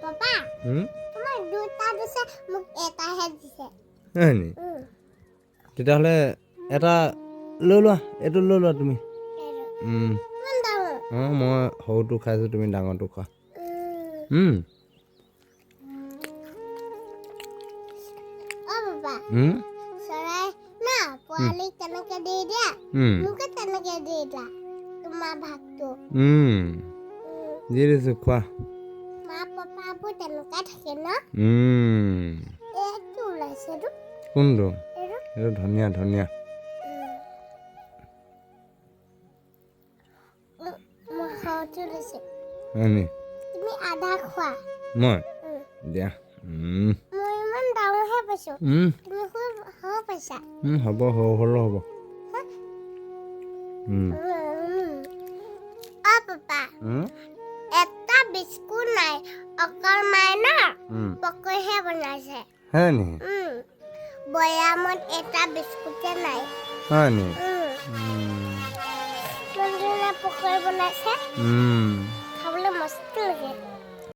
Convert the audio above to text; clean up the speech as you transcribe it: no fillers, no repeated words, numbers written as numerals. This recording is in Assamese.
পাপা তোমাক দুটা দিছে মোক এটাহে দিছে হয় নি তেতিয়াহ'লে এটা লৈ লোৱা এইটো লৈ লোৱা তুমি কিমান ডাঙৰ অঁ মই সৰুটো খাইছোঁ তুমি ডাঙৰটো খোৱা অ পাপা চৰাই না পোৱালি তেনেকে দি দিয়া মোকে তেনেকে দি দিয়া তোমাৰ ভাগটো দি দিছোঁ খোৱা মা পাপাবোৰ তেনেকুৱা থাকে ন এইটো ওলাইছে এইটো কোনটো এইটো ধনিয়া ধনিয়া সহজে লৈছে হয় নি তুমি আধা খোৱা মই দিয়া মই ইমান ডাঙৰহে পাইছোঁ তুমি খুব সৰু পাইছা হ'ব সৰু সৰু হ'ব অ পাপা এটা বিস্কুট নাই অকল মাইনা পকৈহে বনাইছে হয় নি বয়ামত এটা বিস্কুটে নাই হয় নি পকৈ বনাইছে খাবলৈ মস্ত লাগে